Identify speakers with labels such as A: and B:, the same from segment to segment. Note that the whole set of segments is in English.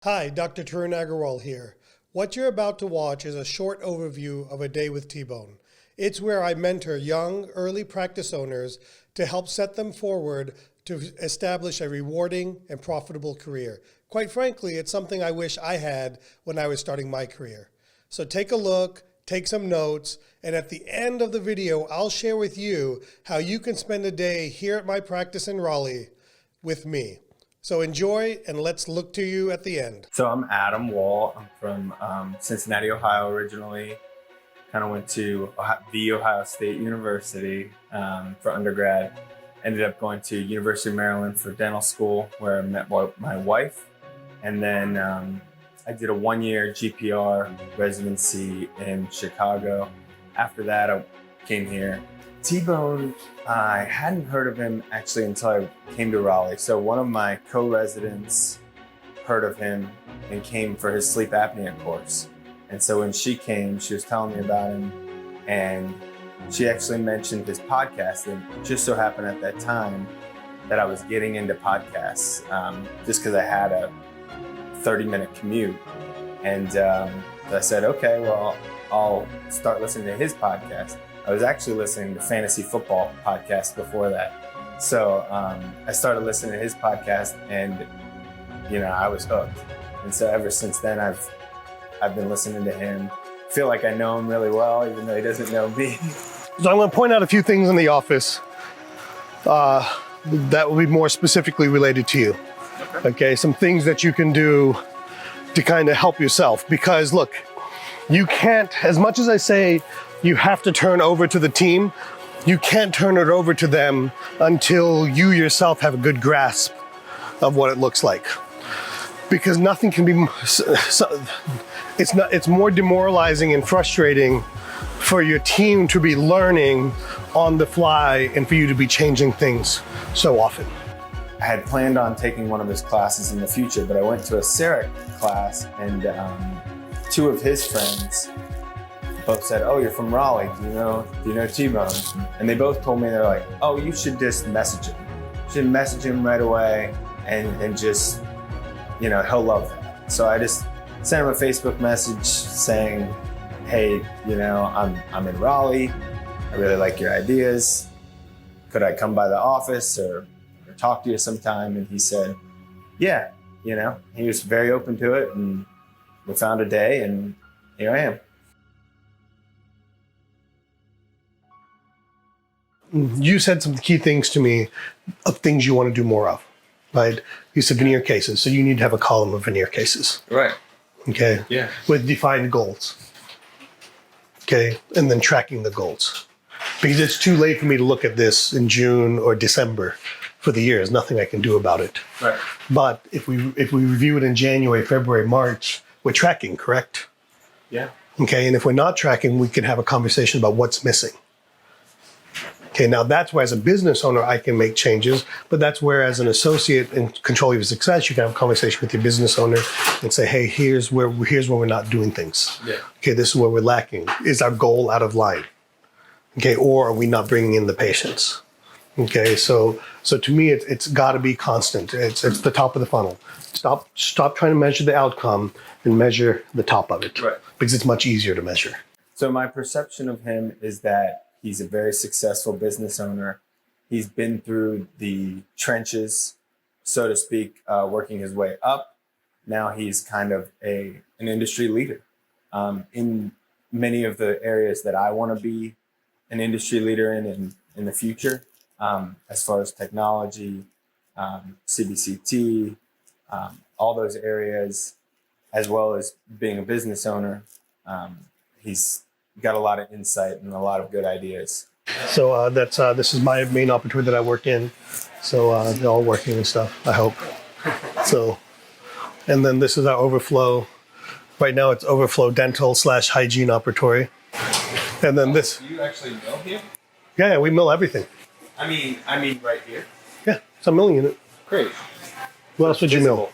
A: Hi, Dr. Tarun Agarwal here. What you're about to watch is a short overview of a day with T-Bone. It's where I mentor young, early practice owners to help set them forward to establish a rewarding and profitable career. Quite frankly, it's something I wish I had when I was starting my career. So take a look, take some notes, and at the end of the video, I'll share with you how you can spend a day here at my practice in Raleigh with me. So enjoy, and let's look to you at the end.
B: So I'm Adam Woll. I'm from Cincinnati, Ohio originally. Kind of went to the Ohio State University for undergrad. Ended up going to University of Maryland for dental school, where I met my wife. And then I did a one-year GPR residency in Chicago. After that, I came here. T-Bone, I hadn't heard of him actually until I came to Raleigh. So one of my co-residents heard of him and came for his sleep apnea course. And so when she came, she was telling me about him, and she actually mentioned his podcast. And it just so happened at that time that I was getting into podcasts just because I had a 30-minute commute. And I said, okay, well, I'll start listening to his podcast. I was actually listening to fantasy football podcasts before that. So I started listening to his podcast, and I was hooked. And so ever since then, I've been listening to him. I feel like I know him really well, even though he doesn't know me.
A: So I'm going to point out a few things in the office that will be more specifically related to you. Okay, some things that you can do to kind of help yourself. Because look, you can't, as much as I say, you have to turn over to the team, you can't turn it over to them until you yourself have a good grasp of what it looks like. Because nothing can be, it's more demoralizing and frustrating for your team to be learning on the fly and for you to be changing things so often.
B: I had planned on taking one of his classes in the future, but I went to a CEREC class, and two of his friends both said, "Oh, you're from Raleigh. Do you know T-Bone?" And they both told me, they're like, "Oh, you should just message him. You should message him right away, and just, he'll love that." So I just sent him a Facebook message saying, "Hey, I'm in Raleigh. I really like your ideas. Could I come by the office or talk to you sometime?" And he said, "Yeah." He was very open to it, and we found a day, and here I am.
A: You said some key things to me of things you want to do more of, right? You said veneer cases, so you need to have a column of veneer cases.
B: Right.
A: Okay?
B: Yeah.
A: With defined goals. Okay? And then tracking the goals. Because it's too late for me to look at this in June or December for the year. There's nothing I can do about it.
B: Right.
A: But if we review it in January, February, March, we're tracking, correct?
B: Yeah.
A: Okay, and if we're not tracking, we can have a conversation about what's missing. Okay, now that's where as a business owner, I can make changes, but that's where as an associate in control of your success, you can have a conversation with your business owner and say, hey, here's where we're not doing things.
B: Yeah.
A: Okay, this is where we're lacking. Is our goal out of line? Okay, or are we not bringing in the patients? Okay, so to me, it's got to be constant. It's the top of the funnel. Stop trying to measure the outcome and measure the top of it.
B: Right.
A: Because it's much easier to measure.
B: So my perception of him is that he's a very successful business owner. He's been through the trenches, so to speak, working his way up. Now he's kind of an industry leader in many of the areas that I want to be an industry leader in the future, as far as technology, CBCT, all those areas, as well as being a business owner. He's got a lot of insight and a lot of good ideas.
A: So this is my main opportunity that I work in. So they're all working and stuff, I hope. So, and then this is our overflow. Right now it's overflow dental / hygiene operatory. And then this.
B: Do you actually mill here?
A: Yeah, we mill everything.
B: I mean right here.
A: Yeah, it's a milling unit.
B: Great.
A: What else would you mill?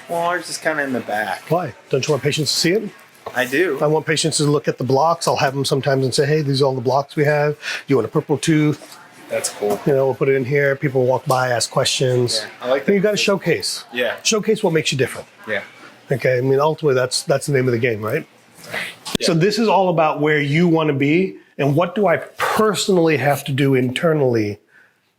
B: Well, ours is kind of in the back.
A: Why? Don't you want patients to see it?
B: I do.
A: I want patients to look at the blocks. I'll have them sometimes and say, hey, these are all the blocks we have. Do you want a purple tooth?
B: That's cool.
A: We'll put it in here. People walk by, ask questions.
B: Yeah, I like that.
A: And you got to showcase.
B: Yeah.
A: Showcase what makes you different.
B: Yeah.
A: Okay. I mean, ultimately, that's the name of the game, right?
B: Yeah.
A: So this is all about where you want to be and what do I personally have to do internally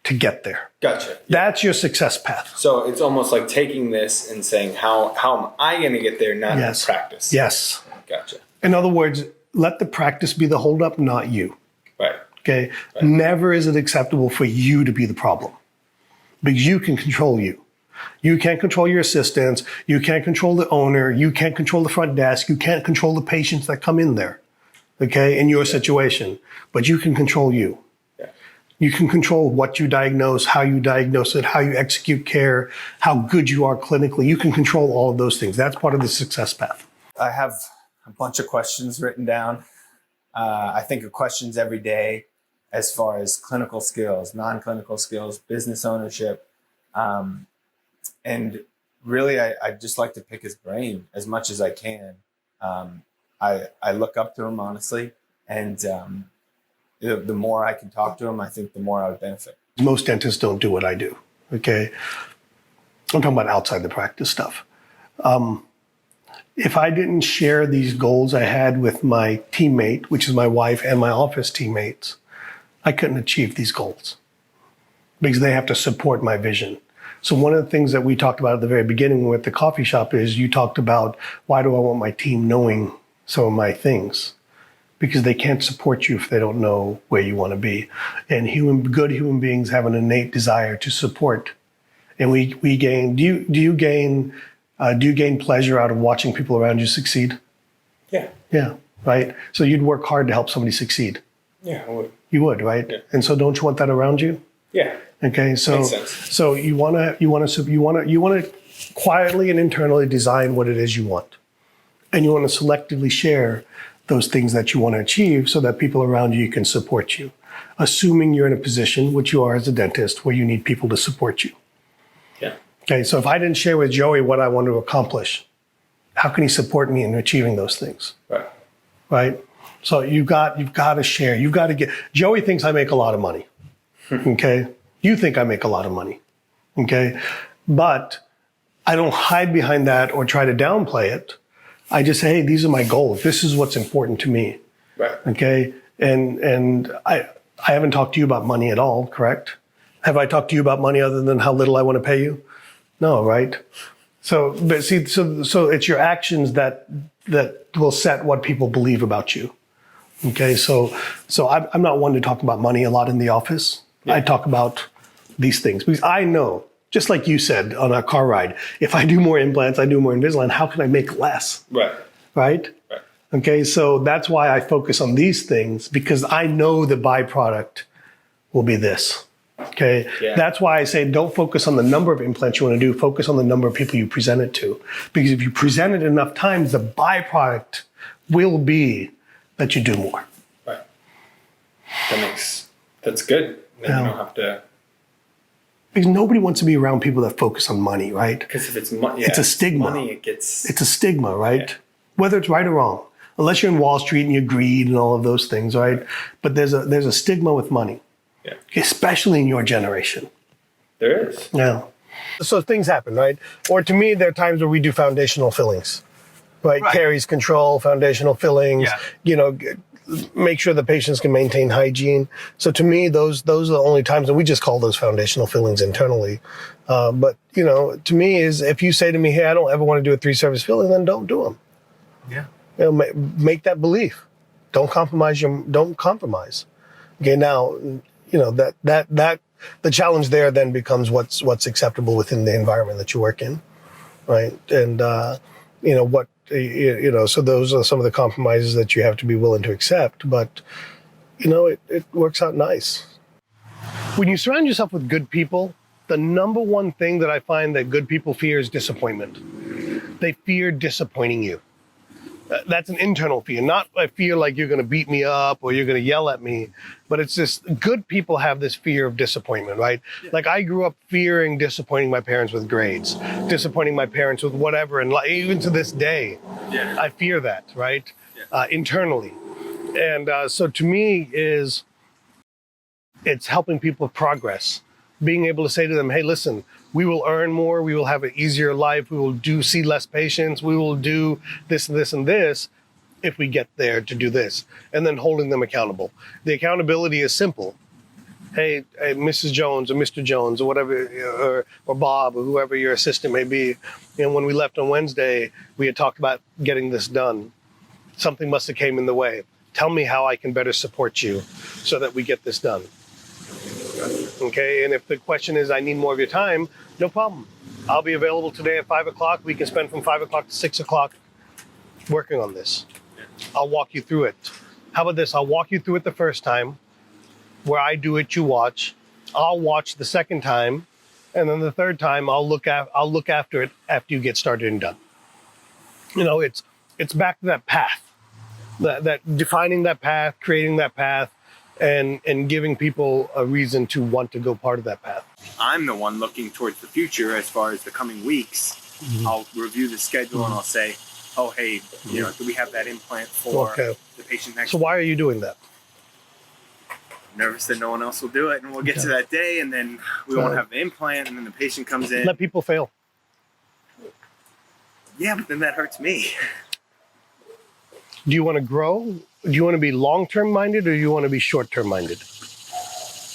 A: to get there.
B: Gotcha.
A: That's your success path.
B: So it's almost like taking this and saying, how am I going to get there, not practice?
A: Yes.
B: Gotcha.
A: In other words, let the practice be the holdup, not you.
B: Right.
A: Okay.
B: Right.
A: Never is it acceptable for you to be the problem because you can control you. You can't control your assistants. You can't control the owner. You can't control the front desk. You can't control the patients that come in there. Okay. In your situation, but you can control you.
B: Yeah.
A: You can control what you diagnose, how you diagnose it, how you execute care, how good you are clinically. You can control all of those things. That's part of the success path.
B: I have a bunch of questions written down. I think of questions every day as far as clinical skills, non-clinical skills, business ownership. And really, I just like to pick his brain as much as I can. I look up to him, honestly. And the more I can talk to him, I think the more I would benefit.
A: Most dentists don't do what I do, okay? I'm talking about outside the practice stuff. If I didn't share these goals I had with my teammate, which is my wife and my office teammates, I couldn't achieve these goals because they have to support my vision. So one of the things that we talked about at the very beginning when we were at the coffee shop is you talked about, why do I want my team knowing some of my things? Because they can't support you if they don't know where you want to be. And good human beings have an innate desire to support. And we gain, do you gain pleasure out of watching people around you succeed?
B: Yeah.
A: Yeah, right? So you'd work hard to help somebody succeed.
B: Yeah, I would.
A: You would, right?
B: Yeah.
A: And so don't you want that around you?
B: Yeah.
A: Okay, so
B: Makes sense.
A: so you want to quietly and internally design what it is you want. And you want to selectively share those things that you want to achieve so that people around you can support you. Assuming you're in a position, which you are as a dentist, where you need people to support you.
B: Yeah.
A: Okay, so if I didn't share with Joey what I want to accomplish, how can he support me in achieving those things?
B: Right.
A: Right? So you've got to share. You've got to get. Joey thinks I make a lot of money. Okay? You think I make a lot of money. Okay? But I don't hide behind that or try to downplay it. I just say, hey, these are my goals. This is what's important to me.
B: Right.
A: Okay? And I haven't talked to you about money at all, correct? Have I talked to you about money other than how little I want to pay you? No, right? So, but see, so it's your actions that will set what people believe about you. Okay, so I'm not one to talk about money a lot in the office. Yeah. I talk about these things because I know, just like you said on our car ride, if I do more implants, I do more Invisalign, how can I make less?
B: Right.
A: Right?
B: Right.
A: Okay, so that's why I focus on these things because I know the byproduct will be this. Okay, yeah. That's why I say don't focus on the number of implants you want to do, focus on the number of people you present it to. Because if you present it enough times, the byproduct will be that you do more.
B: Right. That's good. Then you don't have to.
A: Because nobody wants to be around people that focus on money, right?
B: Because if it's money, yeah,
A: it's a stigma.
B: Money, it's a
A: stigma, right?
B: Yeah.
A: Whether it's right or wrong. Unless you're in Wall Street and you greed and all of those things, right? But there's a stigma with money.
B: Yeah.
A: Especially in your generation.
B: There is.
A: Yeah. So things happen, right? Or to me, there are times where we do foundational fillings, right? Caries control, foundational fillings, make sure the patients can maintain hygiene. So to me, those are the only times, and we just call those foundational fillings internally. But, to me is if you say to me, hey, I don't ever want to do a 3-service filling, then don't do them.
B: Yeah.
A: Make that belief. Don't compromise. Okay, now, that the challenge there then becomes what's acceptable within the environment that you work in, right? And so those are some of the compromises that you have to be willing to accept. But it works out nice. When you surround yourself with good people, the number one thing that I find that good people fear is disappointment. They fear disappointing you. That's an internal fear, not a fear like you're going to beat me up or you're going to yell at me, but it's just good people have this fear of disappointment, right? Yeah. Like I grew up fearing disappointing my parents with grades, disappointing my parents with whatever, and even to this day, I fear that, right? Internally. And so to me is
C: It's helping people progress. Being able to say to them, hey, listen, we will earn more, we will have an easier life, we will see less patients, we will do this and this and this if we get there to do this. And then holding them accountable. The accountability is simple. Hey, Mrs. Jones or Mr. Jones or whatever, or Bob or whoever your assistant may be. When we left on Wednesday, we had talked about getting this done. Something must have came in the way. Tell me how I can better support you so that we get this done. Okay, and if the question is, I need more of your time, no problem. I'll be available today at 5 o'clock. We can spend from 5 o'clock to 6 o'clock working on this. I'll walk you through it. How about this? I'll walk you through it the first time. Where I do it, you watch. I'll watch the second time, and then the third time I'll look after it after you get started and done. It's back to that path, that defining that path, creating that path, and giving people a reason to want to go part of that path.
B: I'm the one looking towards the future as far as the coming weeks. Mm-hmm. I'll review the schedule and I'll say, oh, hey, do we have that implant for the patient next?
C: So why are you doing that?
B: Nervous that no one else will do it, and we'll get to that day, and then we won't have the implant, and then the patient comes in.
C: Let people fail.
B: Yeah, but then that hurts me.
C: Do you want to grow? Do you want to be long-term minded, or do you want to be short-term minded?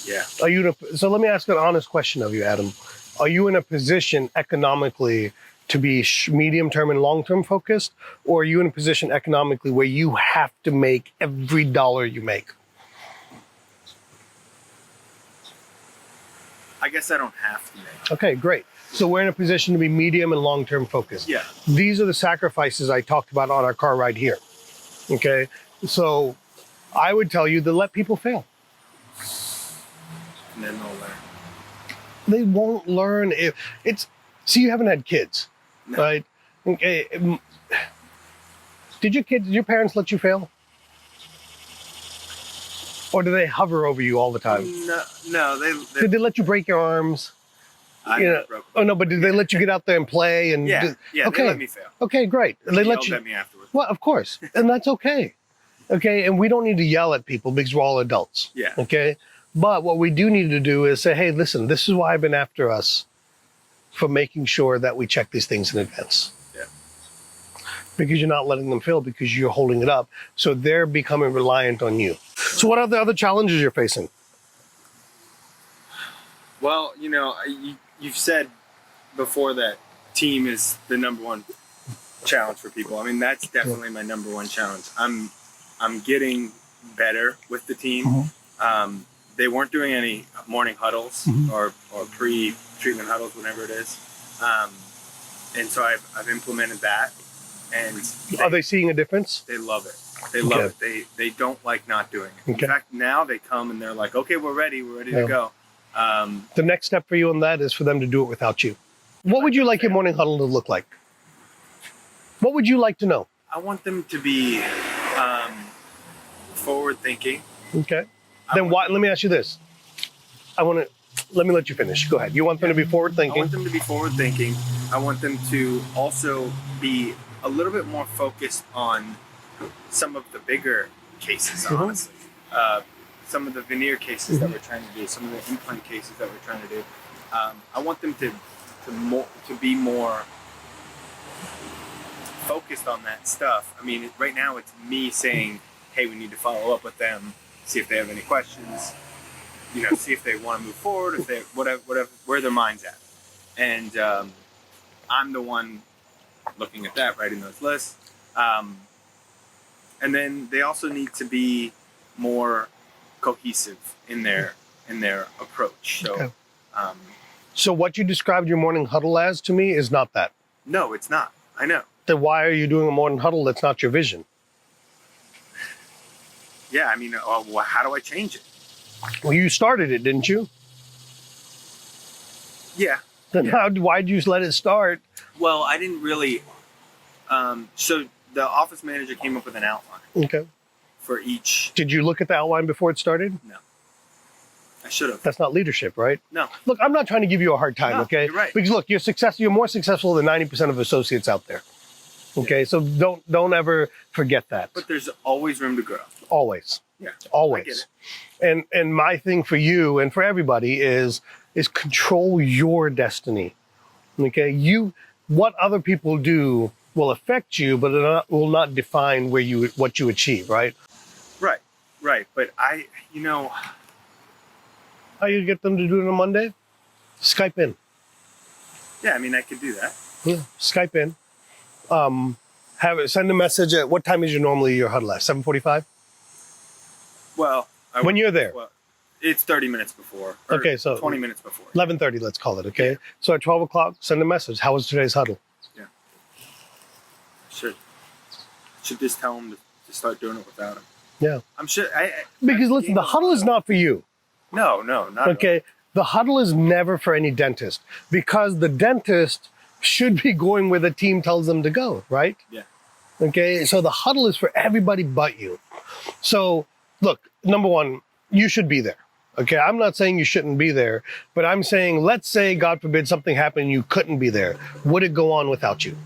B: Yeah.
C: So let me ask an honest question of you, Adam. Are you in a position economically to be medium-term and long-term focused, or are you in a position economically where you have to make every dollar you make?
B: I guess I don't have to make.
C: Okay, great. So we're in a position to be medium and long-term focused.
B: Yeah.
C: These are the sacrifices I talked about on our car ride here. Okay. So I would tell you to let people fail.
B: And then they'll learn.
C: They won't learn if it's, see, you haven't had kids, right? Okay. Did your parents let you fail? Or do they hover over you all the time?
B: No, they
C: Did they let you break your arms?
B: broke them.
C: Oh no, but did they let you get out there and play? And
B: Yeah,
C: okay.
B: They let me fail.
C: Okay, great. And they
B: yelled at me afterwards.
C: Well, of course, and that's okay. Okay, and we don't need to yell at people because we're all adults.
B: Yeah.
C: Okay, but what we do need to do is say, hey, listen, this is why I've been after us for making sure that we check these things in advance.
B: Yeah.
C: Because you're not letting them fail because you're holding it up, so they're becoming reliant on you. So what are the other challenges you're facing?
B: Well, you've said before that team is the number one challenge for people. I mean, that's definitely my number one challenge. I'm getting better with the team. Mm-hmm. They weren't doing any morning huddles mm-hmm. or pre-treatment huddles, whatever it is. And so I've implemented that. And
C: are they seeing a difference?
B: They love it. They love it. They don't like not doing it.
C: Okay.
B: In fact, now they come and they're like, okay, we're ready to go.
C: The next step for you on that is for them to do it without you. What would you like your morning huddle to look like? What would you like to know?
B: I want them to be forward thinking.
C: Okay. Then why? Let me ask you this. Let me let you finish. Go ahead. You want them to be forward thinking?
B: I want them to be forward thinking. I want them to also be a little bit more focused on some of the bigger cases,
C: mm-hmm.
B: honestly. Some of the veneer cases mm-hmm. that we're trying to do, some of the implant cases that we're trying to do. I want them to be more focused on that stuff. I mean, right now it's me saying, hey, we need to follow up with them, see if they have any questions, see if they want to move forward, if they whatever where their mind's at. And I'm the one looking at that, writing those lists. And then they also need to be more cohesive in their approach. So,
C: okay. So what you described your morning huddle as to me is not that.
B: No, it's not. I know.
C: Then why are you doing a morning huddle that's not your vision?
B: Yeah, I mean, well, how do I change it?
C: Well, you started it, didn't you?
B: Yeah.
C: Then why did you let it start?
B: Well, I didn't really. So the office manager came up with an outline.
C: Okay.
B: For each.
C: Did you look at the outline before it started?
B: No. I should have.
C: That's not leadership, right?
B: No.
C: Look, I'm not trying to give you a hard time,
B: No,
C: okay?
B: You're right.
C: Because look, you're more successful than 90% of associates out there. Okay, so don't ever forget that.
B: But there's always room to grow.
C: Always.
B: Yeah.
C: Always. And my thing for you and for everybody is control your destiny. Okay, what other people do will affect you, but will not define what you achieve, right?
B: Right. But
C: How you get them to do it on Monday? Skype in.
B: yeah, I mean, I could do that.
C: Yeah, Skype in. Send a message at what time is normally your huddle at? 7:45?
B: Well,
C: When you're there.
B: Well, it's 30 minutes before. Or
C: Okay, so
B: 20 minutes before.
C: 11:30, let's call it. Okay, so at 12 o'clock, send a message. How was today's huddle?
B: Yeah. Should just tell him to start doing it without him.
C: Yeah.
B: I'm sure.
C: Because listen, the huddle is not for you.
B: No, not
C: Okay, the huddle is never for any dentist because the dentist should be going where the team tells them to go, right?
B: Yeah.
C: Okay, so the huddle is for everybody but you. So look, number one, you should be there. Okay, I'm not saying you shouldn't be there, but I'm saying, let's say, God forbid, something happened and you couldn't be there. Would it go on without you?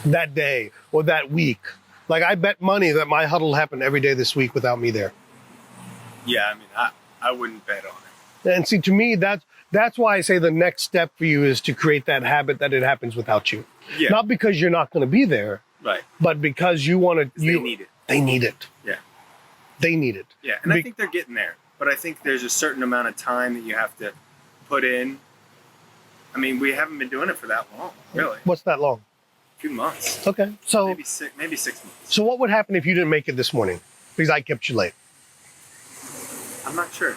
C: That day or that week? Like, I bet money that my huddle happened every day this week without me there.
B: Yeah, I mean, I wouldn't bet on it.
C: And see, to me, that's why I say the next step for you is to create that habit that it happens without you.
B: Yeah.
C: Not because you're not going to be there,
B: Right.
C: but because you want to.
B: They need it.
C: They need it.
B: Yeah.
C: They need it.
B: Yeah, and I think they're getting there. But I think there's a certain amount of time that you have to put in. I mean, we haven't been doing it for that long, really.
C: What's that long?
B: 2 months.
C: Okay, so
B: Maybe 6 months.
C: So what would happen if you didn't make it this morning because I kept you late?
B: I'm not sure.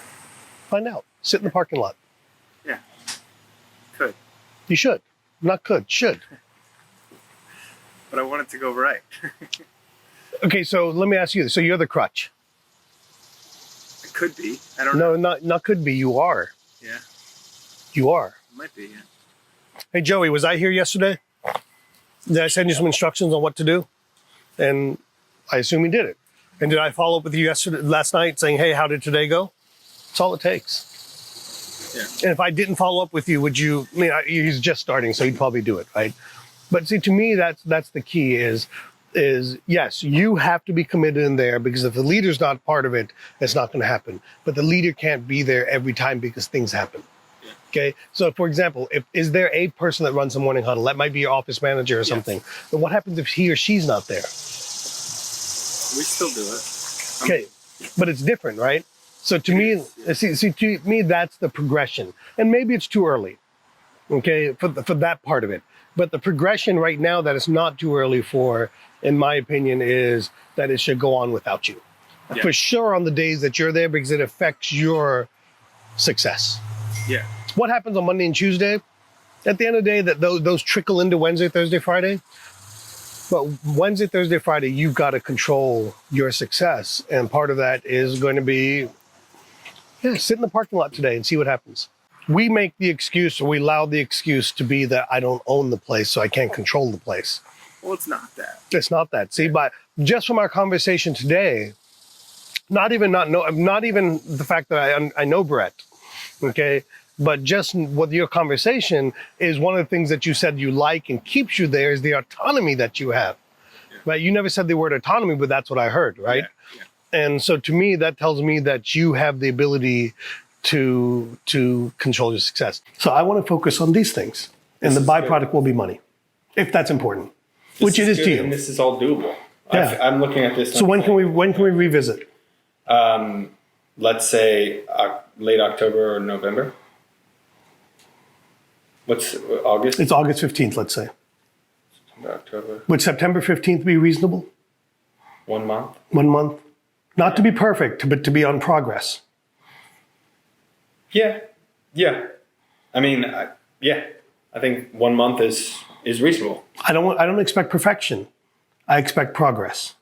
C: Find out. Sit in the parking lot.
B: Yeah. Could.
C: You should. Not could. Should.
B: But I want it to go right.
C: Okay, so let me ask you this. So you're the crutch.
B: It could be. I don't know.
C: No, not could be. You are.
B: Yeah.
C: You are.
B: It might be, yeah.
C: Hey, Joey, was I here yesterday? Did I send you some instructions on what to do? And I assume you did it. And did I follow up with you last night saying, hey, how did today go? That's all it takes.
B: Yeah.
C: And if I didn't follow up with you, would you, he's just starting, so he'd probably do it, right? But see, to me, that's the key is yes, you have to be committed in there because if the leader's not part of it, it's not going to happen. But the leader can't be there every time because things happen.
B: Yeah.
C: Okay. So for example, is there a person that runs the morning huddle? That might be your office manager or something. But what happens if he or she's not there?
B: We still do it.
C: Okay. But it's different, right? So to me, see, to me, that's the progression. And maybe it's too early, okay, for that part of it. But the progression right now that it's not too early for, in my opinion, is that it should go on without you. Yeah. For sure on the days that you're there because it affects your success.
B: Yeah.
C: What happens on Monday and Tuesday? At the end of the day, that those trickle into Wednesday, Thursday, Friday. But Wednesday, Thursday, Friday, you've got to control your success. And part of that is going to be, sit in the parking lot today and see what happens. We make the excuse, or we allow the excuse to be that I don't own the place, so I can't control the place.
B: Well, it's not that.
C: It's not that. See, but just from our conversation today, not even the fact that I know Brett, okay, but just with your conversation is one of the things that you said you like and keeps you there is the autonomy that you have. Yeah. Right? You never said the word autonomy, but that's what I heard, right? Yeah. Yeah. And so to me, that tells me that you have the ability to control your success. So I want to focus on these things, and the byproduct will be money, if that's important, which it is to you.
B: And this is all doable.
C: Yeah.
B: I'm looking at this.
C: So when can we revisit?
B: Let's say late October or November. What's August?
C: It's August 15th, let's say.
B: September, October.
C: Would September 15th be reasonable?
B: 1 month.
C: 1 month. Not to be perfect, but to be on progress.
B: Yeah. I mean, I think 1 month is reasonable.
C: I don't expect perfection. I expect progress.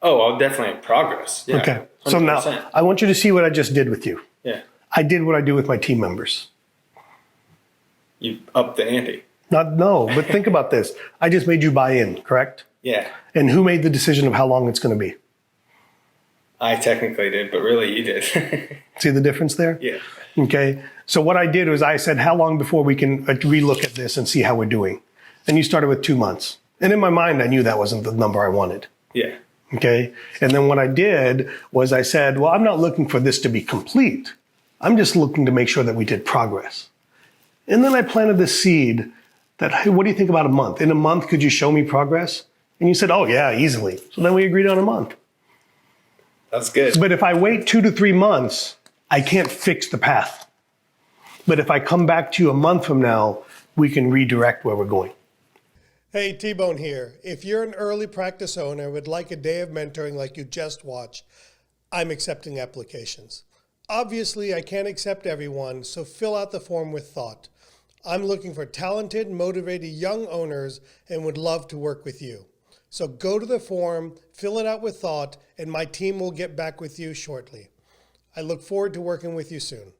B: Oh, I'll definitely have progress. Yeah,
C: okay.
B: 100%.
C: So now I want you to see what I just did with you.
B: Yeah.
C: I did what I do with my team members.
B: You upped the ante.
C: No, but think about this. I just made you buy in, correct?
B: Yeah.
C: And who made the decision of how long it's going to be?
B: I technically did, but really you did.
C: See the difference there?
B: Yeah.
C: Okay. So what I did was I said, how long before we can relook at this and see how we're doing? And you started with 2 months. And in my mind, I knew that wasn't the number I wanted.
B: Yeah.
C: Okay. And then what I did was I said, well, I'm not looking for this to be complete. I'm just looking to make sure that we did progress. And then I planted the seed that, hey, what do you think about a month? In a month, could you show me progress? And you said, oh, yeah, easily. So then we agreed on a month.
B: That's good.
C: But if I wait 2 to 3 months, I can't fix the path. But if I come back to you a month from now, we can redirect where we're going.
A: Hey, T-Bone here. If you're an early practice owner and would like a day of mentoring like you just watched, I'm accepting applications. Obviously, I can't accept everyone, so fill out the form with thought. I'm looking for talented, motivated young owners and would love to work with you. So go to the form, fill it out with thought, and my team will get back with you shortly. I look forward to working with you soon.